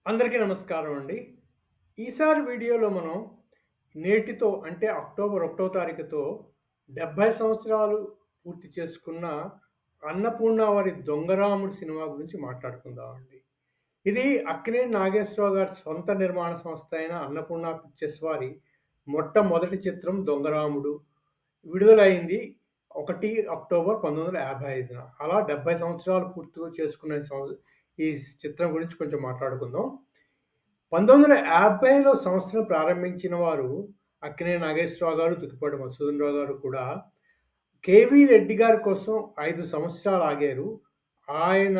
అందరికీ నమస్కారం అండి. ఈసారి వీడియోలో మనం నేటితో అంటే అక్టోబర్ 1 తారీఖుతో 70 సంవత్సరాలు పూర్తి చేసుకున్న అన్నపూర్ణ వారి 'దొంగరాముడు' సినిమా గురించి మాట్లాడుకుందామండి. ఇది అక్కినేని నాగేశ్వరరావు గారి సొంత నిర్మాణ సంస్థ అయిన అన్నపూర్ణ పిక్చర్స్ వారి మొట్టమొదటి చిత్రం 'దొంగరాముడు'. విడుదలైంది 1 అక్టోబర్ 1955న. అలా 70 సంవత్సరాలు పూర్తిగా చేసుకున్న ఈ చిత్రం గురించి కొంచెం మాట్లాడుకుందాం. 1950లో సంస్థను ప్రారంభించిన వారు అక్కినేని నాగేశ్వరరావు గారు, దుక్కిపాటి మధుసూదనరావు గారు కూడా కేవీ రెడ్డి గారి కోసం 5 సంవత్సరాలు ఆగారు. ఆయన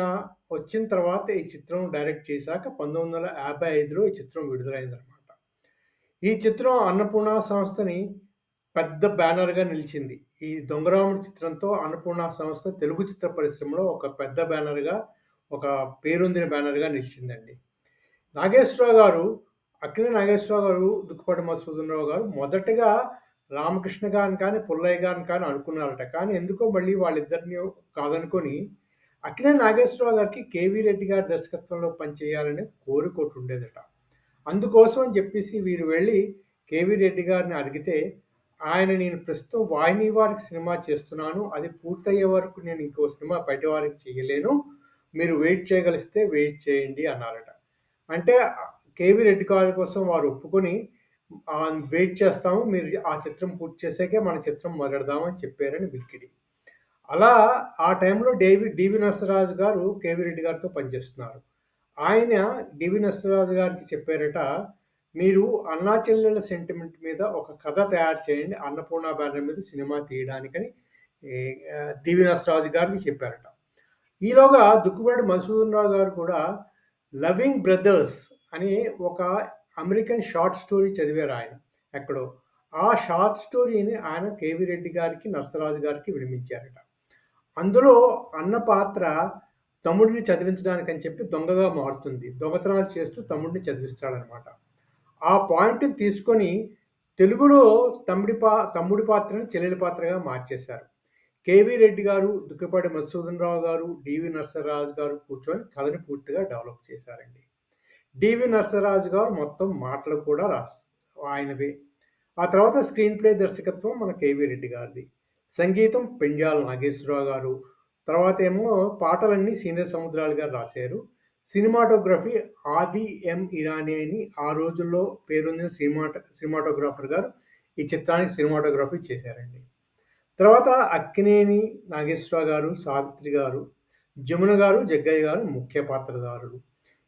వచ్చిన తర్వాత ఈ చిత్రం డైరెక్ట్ చేశాక 1955లో ఈ చిత్రం విడుదలైందనమాట. ఈ చిత్రం అన్నపూర్ణ సంస్థని పెద్ద బ్యానర్‌గా నిలిచింది. ఈ 'దొంగరాముడు' చిత్రంతో అన్నపూర్ణ సంస్థ తెలుగు చిత్ర పరిశ్రమలో ఒక పెద్ద బ్యానర్‌గా, ఒక పేరొందిన బ్యానర్‌గా నిలిచిందండి. నాగేశ్వరరావు గారు, అక్కినేని నాగేశ్వరరావు గారు, దుక్కిపాటి మధుసూదనరావు గారు మొదటగా రామకృష్ణ గారిని కానీ, పుల్లయ్య గారిని కానీ అనుకున్నారట. కానీ ఎందుకో మళ్ళీ వాళ్ళిద్దరిని కాదనుకోని అక్కినేని నాగేశ్వరరావు గారికి కేవీ రెడ్డి గారి దర్శకత్వంలో పనిచేయాలనే కోరికోటుండేదట. అందుకోసం అని చెప్పేసి వీరు వెళ్లి కేవీ రెడ్డి గారిని అడిగితే, ఆయన "నేను ప్రస్తుతం వాహినీ వారికి సినిమా చేస్తున్నాను. అది పూర్తయ్యే వరకు నేను ఇంకో సినిమా బయట వారికి చేయలేను. మీరు వెయిట్ చేయగలిస్తే వెయిట్ చేయండి" అన్నారట. అంటే కేవీ రెడ్డి గారి కోసం వారు ఒప్పుకొని వెయిట్ చేస్తాము. మీరు ఆ చిత్రం పూర్తి చేసాకే మన చిత్రం మొదలెడదాం అని చెప్పారని విక్కిడి. అలా ఆ టైంలో డివి నరసరాజు గారు కేవీ రెడ్డి గారితో పనిచేస్తున్నారు. ఆయన డివి నరసరాజు గారికి చెప్పారట, "మీరు అన్నా చెల్లెళ్ళ సెంటిమెంట్ మీద ఒక కథ తయారు చేయండి. అన్నపూర్ణ బ్యానర్ మీద సినిమా తీయడానికని" ఈ డివి నరసరాజు గారికి చెప్పారట. ఈలోగా దుక్కుపాటి మధుసూదనరావు గారు కూడా 'లవింగ్ బ్రదర్స్' అని ఒక అమెరికన్ షార్ట్ స్టోరీ చదివారాయన ఎక్కడో. ఆ షార్ట్ స్టోరీని ఆయన కేవీ రెడ్డి గారికి, నరసరాజు గారికి వినిపించారట. అందులో అన్న పాత్ర తమ్ముడిని చదివించడానికని చెప్పి దొంగగా మారుతుంది. దొంగతనాలు చేస్తూ తమ్ముడిని చదివిస్తాడనమాట. ఆ పాయింట్‌ని తీసుకొని తెలుగులో తమ్ముడి పాత్రని చెల్లెలి పాత్రగా మార్చేశారు. కేవీ రెడ్డి గారు, దుక్కిపాటి మధుసూదనరావు గారు, డివి నరసరాజు గారు కూర్చొని కథని పూర్తిగా డెవలప్ చేశారండి. డివి నరసరాజు గారు మొత్తం మాటలు కూడా ఆయనవే. ఆ తర్వాత స్క్రీన్ ప్లే దర్శకత్వం మన కేవీ రెడ్డి గారిది. సంగీతం పెండ్యాల నాగేశ్వరరావు గారు. తర్వాతేమో పాటలన్నీ సీనియర్ సముద్రాలు గారు రాశారు. సినిమాటోగ్రఫీ ఆది ఎం ఇరానీ అని ఆ రోజుల్లో పేరొందిన సినిమాటోగ్రాఫర్ గారు ఈ చిత్రానికి సినిమాటోగ్రఫీ చేశారండి. తర్వాత అక్కినేని నాగేశ్వరరావు గారు, సావిత్రి గారు, జమున గారు, జగ్గయ్య గారు ముఖ్య పాత్రధారులు.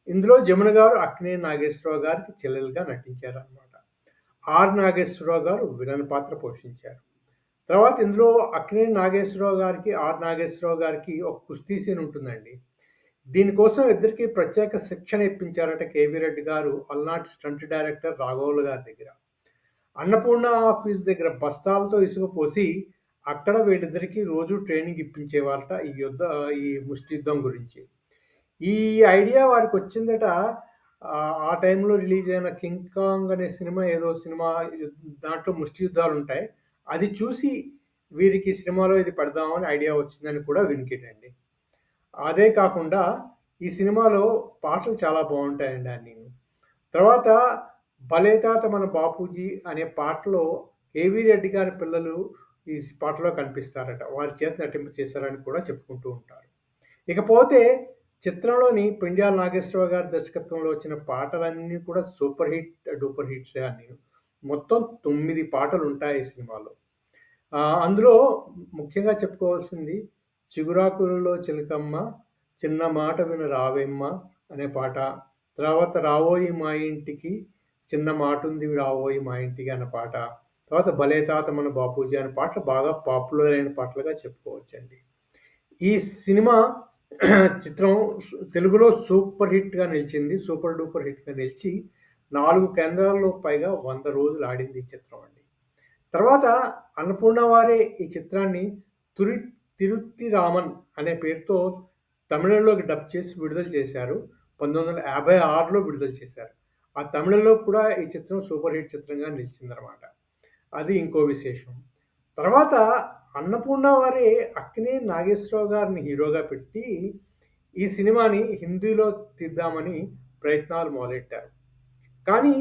ఇందులో జమున గారు అక్కినేని నాగేశ్వరరావు గారికి చెల్లెలుగా నటించారనమాట. నాగేశ్వరరావు గారు విలన్ పాత్ర పోషించారు. తర్వాత ఇందులో అక్కినేని నాగేశ్వరరావు గారికి, నాగేశ్వరరావు గారికి ఒక కుస్తీ సీన్ ఉంటుందండి. దీనికోసం ఇద్దరికీ ప్రత్యేక శిక్షణ ఇప్పించారట కేవీ రెడ్డి గారు అలనాటి స్టంట్ డైరెక్టర్ రాఘవులు గారి దగ్గర. అన్నపూర్ణ ఆఫీస్ దగ్గర బస్తాలతో ఇసుక పోసి అక్కడ వీళ్ళిద్దరికీ రోజు ట్రైనింగ్ ఇప్పించేవారట ఈ ముష్టి యుద్ధం గురించి. ఈ ఐడియా వారికొచ్చిందట ఆ టైంలో రిలీజ్ అయిన 'కింగ్ కాంగ్' అనే సినిమా దాంట్లో ముష్టి యుద్ధాలుంటాయి. అది చూసి వీరికి సినిమాలో ఇది పెడదామని ఐడియా వచ్చిందని కూడా వినికిడండి. అదే కాకుండా ఈ సినిమాలో పాటలు చాలా బావుంటాయండి అన్నీను. తర్వాత 'భలే తాత మన బాపూజీ' అనే పాటలో కేవీ రెడ్డి గారి పిల్లలు ఈ పాటలో కనిపిస్తారట. వారి చేత నటింప చేశారని కూడా చెప్పుకుంటూ ఉంటారు. ఇకపోతే చిత్రంలోని పెండ్యాల నాగేశ్వరరావు గారి దర్శకత్వంలో వచ్చిన పాటలన్నీ కూడా సూపర్ హిట్, డూపర్ హిట్సే అన్నీను. మొత్తం 9 పాటలుంటాయి ఈ సినిమాలో. అందులో ముఖ్యంగా చెప్పుకోవాల్సింది 'చిగురాకులలో చిలకమ్మ', 'చిన్న మాట విను రావెమ్మ' అనే పాట. తర్వాత 'రావోయి మా ఇంటికి', 'చిన్న మాటుంది రావోయి మా ఇంటికి' అన్న పాట. తర్వాత 'భలే తాత మన బాపూజీ' అనే పాటలు బాగా పాపులర్ అయిన పాటలుగా చెప్పుకోవచ్చండి. ఈ సినిమా చిత్రం తెలుగులో సూపర్ హిట్‌గా నిలిచింది. సూపర్ డూపర్ హిట్‌గా నిలిచి 4 కేంద్రాల్లో పైగా 100 రోజులు ఆడింది ఈ చిత్రం అండి. తర్వాత అన్నపూర్ణ వారే ఈ చిత్రాన్ని 'తిరుత్తి రామన్' అనే పేరుతో తమిళంలోకి డబ్ చేసి విడుదల చేశారు. 1956లో విడుదల చేశారు. ఆ తమిళంలో కూడా ఈ చిత్రం సూపర్ హిట్ చిత్రంగా నిలిచిందనమాట. అది ఇంకో విశేషం. తర్వాత అన్నపూర్ణ వారే అక్కినేని నాగేశ్వరరావు గారిని హీరోగా పెట్టి, ఈ సినిమాని హిందీలో తీద్దామని ప్రయత్నాలు మొదలెట్టారు. కానీ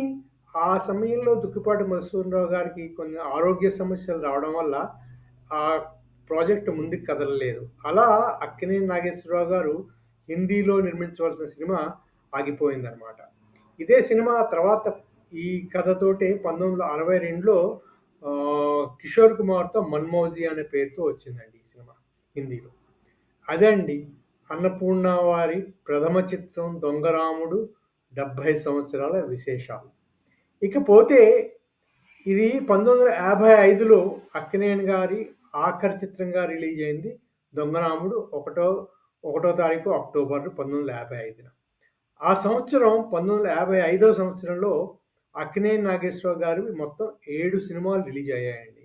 ఆ సమయంలో దుక్కిపాటి మధుసూదనరావు గారికి కొన్ని ఆరోగ్య సమస్యలు రావడం వల్ల ఆ ప్రాజెక్ట్ ముందుకు కదలలేదు. అలా అక్కినేని నాగేశ్వరరావు గారు హిందీలో నిర్మించవలసిన సినిమా ఆగిపోయిందనమాట. ఇదే సినిమా తర్వాత ఈ కథతోటే 1962లో 'కిషోర్ కుమార్‌తో 'మన్మౌజి' అనే పేరుతో వచ్చిందండి ఈ సినిమా హిందీలో. అదండి అన్నపూర్ణ వారి ప్రథమ చిత్రం 'దొంగరాముడు' 70 సంవత్సరాల విశేషాలు. ఇకపోతే ఇది 1955లో అక్కినేని గారి ఆఖరి చిత్రంగా రిలీజ్ అయింది 'దొంగరాముడు' ఒకటో తారీఖు అక్టోబర్ 1955న. ఆ సంవత్సరం 1955వ సంవత్సరంలో అక్కినేని నాగేశ్వరరావు గారివి మొత్తం 7 సినిమాలు రిలీజ్ అయ్యాయండి.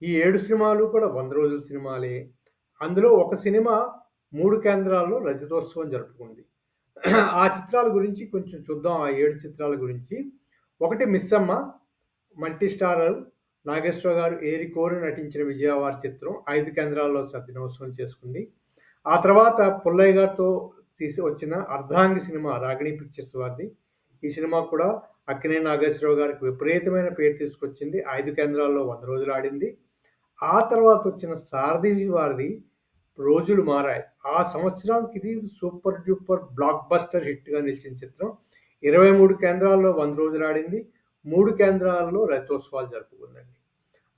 ఈ 7 సినిమాలు కూడా 100 రోజుల సినిమాలే. అందులో ఒక సినిమా 3 కేంద్రాల్లో రజతోత్సవం జరుపుకుంది. ఆ చిత్రాల గురించి కొంచెం చూద్దాం. ఆ 7 చిత్రాల గురించి. ఒకటి 'మిస్సమ్మ' మల్టీ స్టారర్ నాగేశ్వరరావు గారు ఏరికోరి నటించిన విజయవారి చిత్రం 5 కేంద్రాల్లో దినోత్సవం చేసుకుంది. ఆ తర్వాత పుల్లయ్య గారితో వచ్చిన 'అర్ధాంగి' సినిమా రాగిణి పిక్చర్స్ వారిది. ఈ సినిమా కూడా అక్కినేని నాగేశ్వరరావు గారికి విపరీతమైన పేరు తీసుకొచ్చింది. 5 కేంద్రాల్లో 100 రోజులు ఆడింది. ఆ తర్వాత వచ్చిన 'సారథి' వారిది 'రోజులు మారాయి.' ఆ సంవత్సరానికి ఇది సూపర్ డూపర్ బ్లాక్ బస్టర్ హిట్‌గా నిలిచిన చిత్రం. 23 కేంద్రాల్లో 100 రోజులు ఆడింది. 3 కేంద్రాల్లో రజతోత్సవాలు జరుపుకుందండి.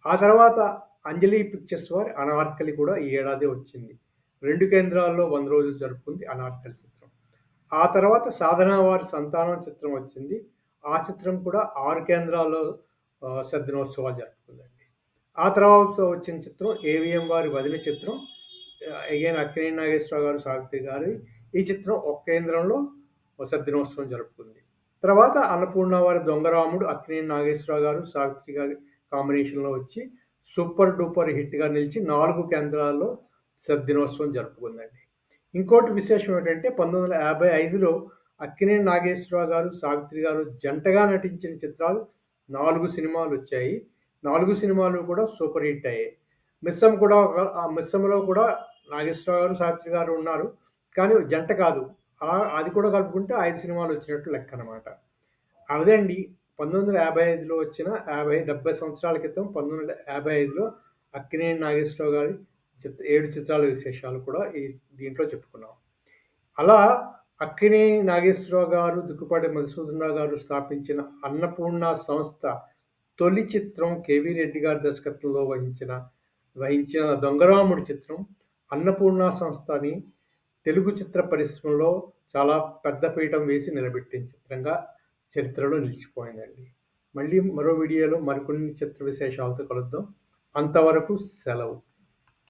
ఆ తర్వాత అంజలి పిక్చర్స్ వారి 'అనార్కలి' కూడా ఈ ఏడాదే వచ్చింది. 2 కేంద్రాల్లో 100 రోజులు జరుపుకుంది 'అనార్కలి' చిత్రం. ఆ తర్వాత సాధన వారి 'సంతానం' చిత్రం వచ్చింది. ఆ చిత్రం కూడా 6 కేంద్రాల్లో సద్దినోత్సవాలు జరుపుకుందండి. ఆ తర్వాత వచ్చిన చిత్రం ఏవిఎం వారి 'వదిన' చిత్రం. అగైన్ అక్కినేని నాగేశ్వరరావు గారు, సావిత్రి గారి. ఈ చిత్రం ఒక కేంద్రంలో సద్దినోత్సవం జరుపుకుంది. తర్వాత అన్నపూర్ణ వారి 'దొంగరాముడు' అక్కినేని నాగేశ్వరరావు గారు, సావిత్రి గారి కాంబినేషన్‌లో వచ్చి సూపర్ డూపర్ హిట్‌గా నిలిచి 4 కేంద్రాల్లో సద్దినోత్సవం జరుపుకుందండి. ఇంకోటి విశేషం ఏంటంటే 1955లో అక్కినేని నాగేశ్వరరావు గారు, సావిత్రి గారు జంటగా నటించిన చిత్రాలు 4 సినిమాలు వచ్చాయి. 4 సినిమాలు కూడా సూపర్ హిట్ అయ్యాయి. 'మిస్సమ్మ' కూడా మిస్సమ్మలో కూడా నాగేశ్వరరావు గారు, సావిత్రి గారు ఉన్నారు. కానీ జంట కాదు. అది కూడా కలుపుకుంటే 5 సినిమాలు వచ్చినట్టు లెక్కనమాట. అదండి 1955లో వచ్చిన 70 సంవత్సరాల క్రితం 1955లో అక్కినేని నాగేశ్వరరావు గారి 7 చిత్రాల విశేషాలు కూడా దీంట్లో చెప్పుకున్నాం. అలా అక్కినేని నాగేశ్వరరావు గారు, దుక్కిపాటి మధుసూదనరావు గారు స్థాపించిన అన్నపూర్ణ సంస్థ తొలి చిత్రం కేవీ రెడ్డి గారి దర్శకత్వంలో వహించిన 'దొంగరాముడు' చిత్రం అన్నపూర్ణ సంస్థని తెలుగు చిత్ర పరిశ్రమలో చాలా పెద్ద పీఠం వేసి నిలబెట్టిన చిత్రంగా చరిత్రలో నిలిచిపోయిందండి. మళ్ళీ మరో వీడియోలో మరికొన్ని చిత్ర విశేషాలతో కలుద్దాం. అంతవరకు సెలవు.